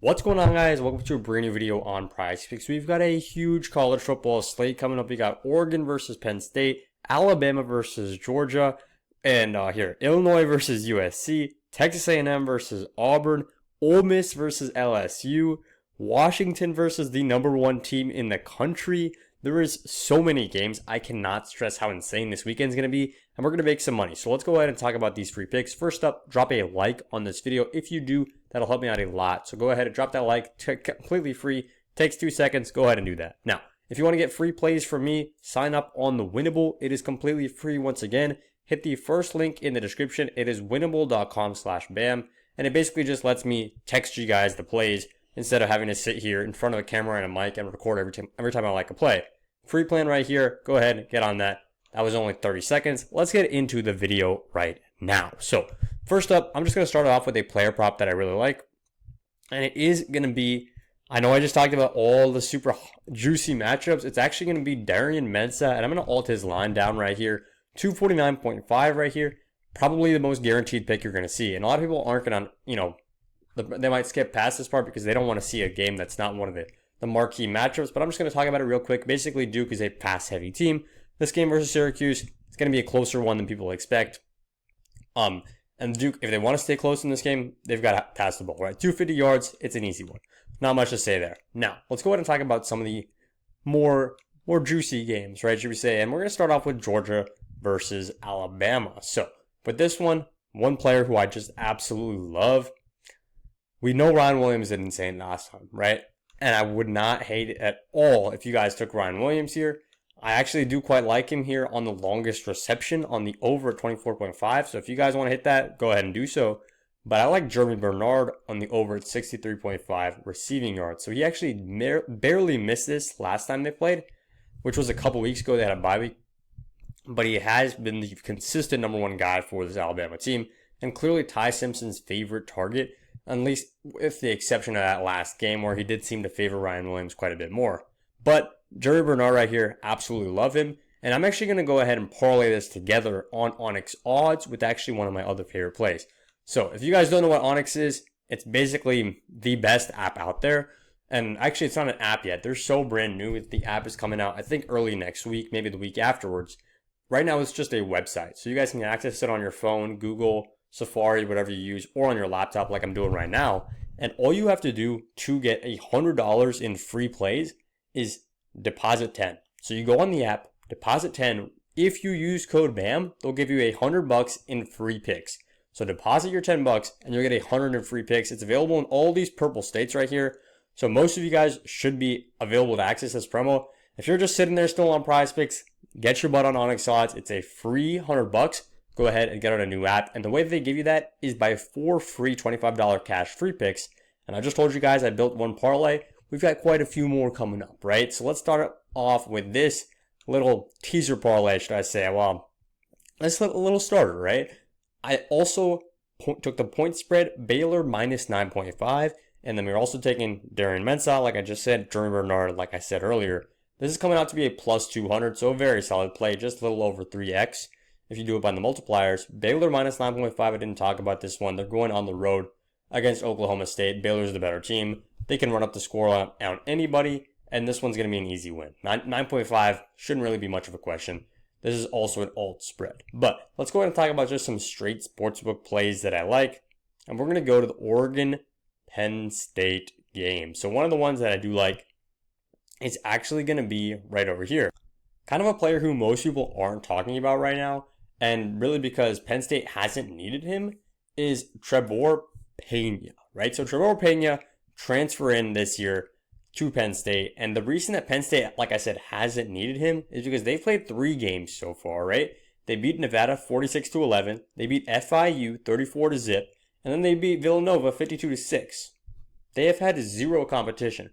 What's going on, guys? Welcome to a brand new video on PrizePicks. We've got a huge college football slate coming up. We got Oregon versus Penn State, Alabama versus Georgia, and Illinois versus USC, Texas A&M versus Auburn, Ole Miss versus LSU, Washington versus the #1 team in the country. There is so many games. I cannot stress how insane this weekend's going to be, and we're going to make some money. So let's go ahead and talk about these free picks. First up, drop a like on this video. If you do, that'll help me out a lot. So go ahead and drop that like, completely free. Takes 2 seconds. Go ahead and do that. Now, if you want to get free plays from me, sign up on the Winnable. It is completely free once again. Hit the first link in the description. It is winnable.com/bam. And it basically just lets me text you guys the plays instead of having to sit here in front of a camera and a mic and record every time I like a play. Free plan right here. Go ahead and get on that. That was only 30 seconds. Let's get into the video right now. So first up, I'm just going to start off with a player prop that I really like. And it is going to be, I know I just talked about all the super juicy matchups. It's actually going to be Darian Mensah. And I'm going to alt his line down right here. 249.5 right here. Probably the most guaranteed pick you're going to see. And a lot of people aren't going to, they might skip past this part because they don't want to see a game that's not one of the marquee matchups. But I'm just going to talk about it real quick. Basically, Duke is a pass-heavy team. This game versus Syracuse, it's going to be a closer one than people expect. And Duke, if they want to stay close in this game, they've got to pass the ball, right? 250 yards, it's an easy one. Not much to say there. Now, let's go ahead and talk about some of the more juicy games, right, should we say. And we're going to start off with Georgia versus Alabama. So, with this one player who I just absolutely love. We know Ryan Williams did insane last time, right? And I would not hate it at all if you guys took Ryan Williams here. I actually do quite like him here on the longest reception on the over at 24.5. So if you guys want to hit that, go ahead and do so. But I like Jeremy Bernard on the over at 63.5 receiving yards. So he actually barely missed this last time they played, which was a couple weeks ago. They had a bye week. But he has been the consistent #1 guy for this Alabama team. And clearly Ty Simpson's favorite target, at least with the exception of that last game where he did seem to favor Ryan Williams quite a bit more. But Jerry Bernard right here, absolutely love him. And I'm actually going to go ahead and parlay this together on Onyx Odds with actually one of my other favorite plays. So if you guys don't know what Onyx is, it's basically the best app out there. And actually, it's not an app yet. They're so brand new. The app is coming out, I think, early next week, maybe the week afterwards. Right now, it's just a website. So you guys can access it on your phone, Google, Safari, whatever you use, or on your laptop like I'm doing right now. And all you have to do to get $100 in free plays is deposit 10. So you go on the app, deposit 10. If you use code BAM, they'll give you $100 in free picks. So deposit your $10 and you'll get 100 in free picks. It's available in all these purple states right here. So most of you guys should be available to access this promo. If you're just sitting there still on PrizePicks, get your butt on Onyx Odds. It's a free $100. Go ahead and get on a new app. And the way that they give you that is by 4 free $25 cash free picks. And I just told you guys I built one parlay. We've got quite a few more coming up, right? So let's start off with this little teaser parlay, should I say. Well, let's a little starter, right? I also took the point spread, Baylor minus 9.5. And then we're also taking Darian Mensah, like I just said, Jeremy Bernard, like I said earlier. This is coming out to be a plus 200, so a very solid play, just a little over 3x. If you do it by the multipliers, Baylor minus 9.5, I didn't talk about this one. They're going on the road against Oklahoma State. Baylor's the better team. They can run up the score on anybody, and this one's going to be an easy win. 9.5 shouldn't really be much of a question. This is also an alt spread. But let's go ahead and talk about just some straight sportsbook plays that I like. And we're going to go to the Oregon-Penn State game. So one of the ones that I do like is actually going to be right over here. Kind of a player who most people aren't talking about right now, and really because Penn State hasn't needed him, is Trevor Pena, right? So Trevor Pena transfer in this year to Penn State. And the reason that Penn State, like I said, hasn't needed him is because they've played 3 games so far, right? They beat Nevada 46-11. They beat FIU 34-0. And then they beat Villanova 52-6. They have had 0 competition.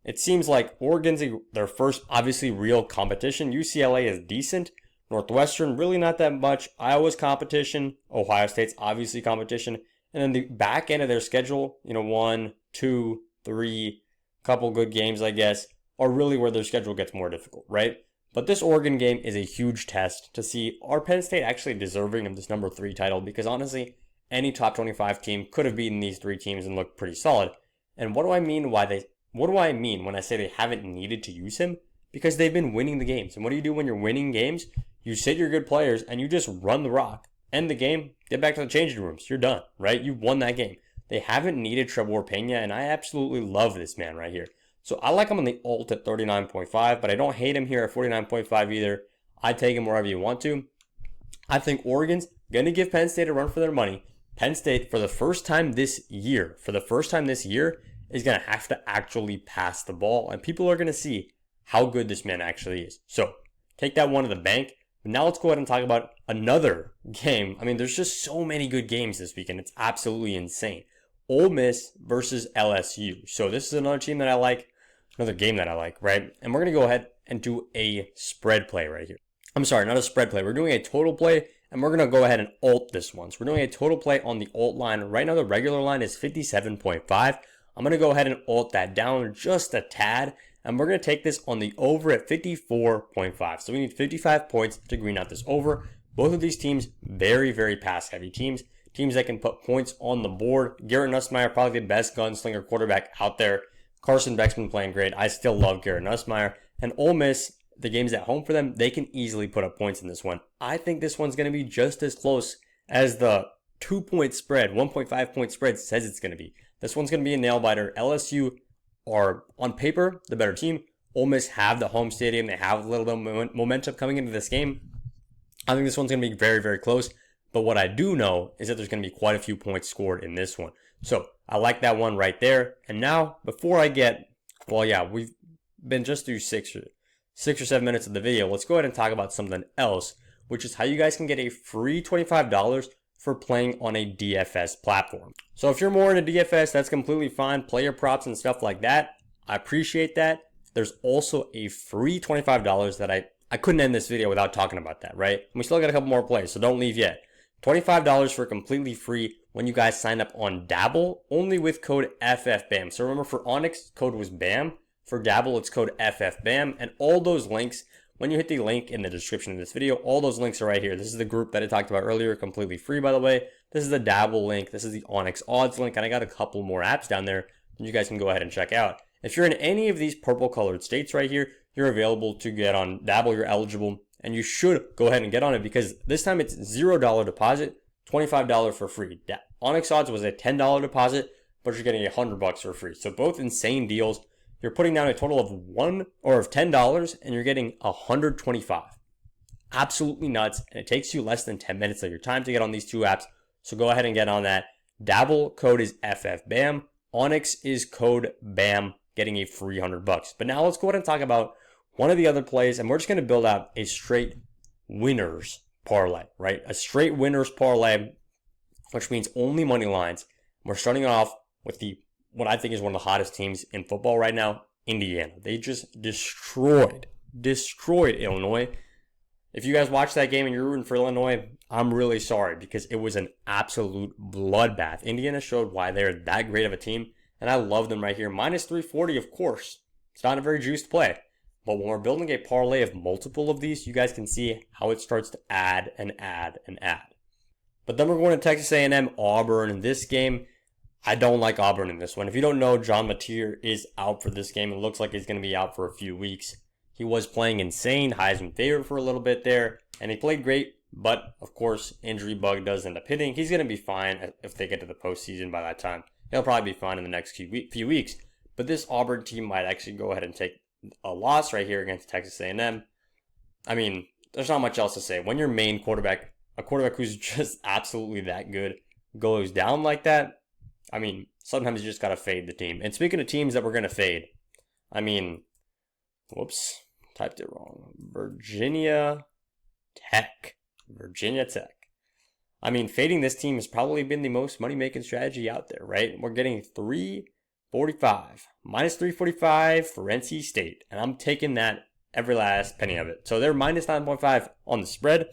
It seems like Oregon's their first, obviously, real competition. UCLA is decent. Northwestern, really not that much. Iowa's competition. Ohio State's obviously competition. And then the back end of their schedule, 1, 2, 3, couple good games, I guess, are really where their schedule gets more difficult, right? But this Oregon game is a huge test to see, are Penn State actually deserving of this #3 title? Because honestly, any top 25 team could have beaten these 3 teams and looked pretty solid. And what do I mean when I say they haven't needed to use him? Because they've been winning the games. And what do you do when you're winning games? You sit your good players and you just run the rock. End the game, get back to the changing rooms. You're done, right? You won that game. They haven't needed Trevor Pena, and I absolutely love this man right here. So I like him on the alt at 39.5, but I don't hate him here at 49.5 either. I take him wherever you want to. I think Oregon's going to give Penn State a run for their money. Penn State, for the first time this year, is going to have to actually pass the ball, and people are going to see how good this man actually is. So take that one to the bank. But now let's go ahead and talk about another game. I mean, there's just so many good games this weekend. It's absolutely insane. Ole Miss versus LSU. So this is another team that I like, another game that I like, right? And we're going to go ahead and do a spread play right here. I'm sorry, not a spread play. We're doing a total play, and we're going to go ahead and alt this one. So we're doing a total play on the alt line. Right now, the regular line is 57.5. I'm going to go ahead and alt that down just a tad. And we're going to take this on the over at 54.5. So we need 55 points to green out this over. Both of these teams, very, very pass-heavy teams. Teams that can put points on the board. Garrett Nussmeier, probably the best gunslinger quarterback out there. Carson Beck's been playing great. I still love Garrett Nussmeier. And Ole Miss, the game's at home for them. They can easily put up points in this one. I think this one's going to be just as close as the 2-point spread, 1.5 point spread says it's going to be. This one's going to be a nail-biter. LSU are, on paper, the better team. Ole Miss have the home stadium. They have a little bit of momentum coming into this game. I think this one's going to be very, very close. But what I do know is that there's going to be quite a few points scored in this one. So I like that one right there. And now, before I get, we've been just through six or 7 minutes of the video. Let's go ahead and talk about something else, which is how you guys can get a free $25 for playing on a DFS platform. So if you're more into DFS, that's completely fine. Player props and stuff like that. I appreciate that. There's also a free $25 that I couldn't end this video without talking about that, right? And we still got a couple more plays, so don't leave yet. $25 for completely free when you guys sign up on Dabble, only with code FFBAM. So remember, for Onyx, code was BAM. For Dabble, it's code FFBAM. And all those links, when you hit the link in the description of this video, all those links are right here. This is the group that I talked about earlier, completely free, by the way. This is the Dabble link. This is the Onyx odds link. And I got a couple more apps down there that you guys can go ahead and check out. If you're in any of these purple colored states right here, you're available to get on Dabble. You're eligible, and you should go ahead and get on it because this time it's $0 deposit, $25 for free. Onyx odds was a $10 deposit, but you're getting $100 for free. So both insane deals. You're putting down a total of $10 and you're getting $125. Absolutely nuts. And it takes you less than 10 minutes of your time to get on these two apps. So go ahead and get on that. Dabble code is FFBAM. Onyx is code BAM, getting a free $100. But now let's go ahead and talk about one of the other plays, and we're just going to build out a straight winners parlay, right? A straight winners parlay, which means only money lines. We're starting off with what I think is one of the hottest teams in football right now, Indiana. They just destroyed Illinois. If you guys watched that game and you're rooting for Illinois, I'm really sorry because it was an absolute bloodbath. Indiana showed why they're that great of a team, and I love them right here. Minus 340, of course. It's not a very juiced play. But when we're building a parlay of multiple of these, you guys can see how it starts to add and add and add. But then we're going to Texas A&M, Auburn in this game. I don't like Auburn in this one. If you don't know, John Mateer is out for this game. It looks like he's going to be out for a few weeks. He was playing insane, Heisman favorite for a little bit there, and he played great. But, of course, injury bug does end up hitting. He's going to be fine if they get to the postseason by that time. He'll probably be fine in the next few weeks. But this Auburn team might actually go ahead and take a loss right here against Texas A&M. I mean, there's not much else to say. When your main quarterback, a quarterback who's just absolutely that good, goes down like that, I mean, sometimes you just got to fade the team. And speaking of teams that we're going to fade, I mean, whoops, typed it wrong. Virginia Tech. I mean, fading this team has probably been the most money-making strategy out there, right? We're getting 345, minus 345 for NC State. And I'm taking that every last penny of it. So they're minus 9.5 on the spread.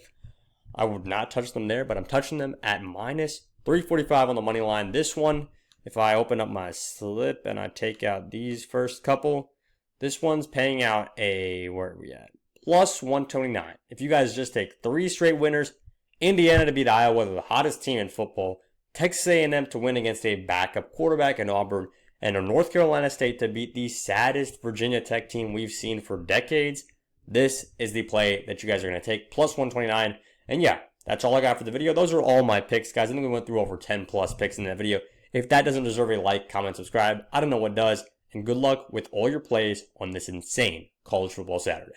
I would not touch them there, but I'm touching them at minus 345 on the money line. This one, if I open up my slip and I take out these first couple, this one's paying out where are we at? Plus 129. If you guys just take 3 straight winners, Indiana to beat Iowa, the hottest team in football, Texas A&M to win against a backup quarterback in Auburn, and a North Carolina State to beat the saddest Virginia Tech team we've seen for decades. This is the play that you guys are going to take, plus 129. And yeah, that's all I got for the video. Those are all my picks, guys. I think we went through over 10 plus picks in that video. If that doesn't deserve a like, comment, subscribe, I don't know what does. And good luck with all your plays on this insane college football Saturday.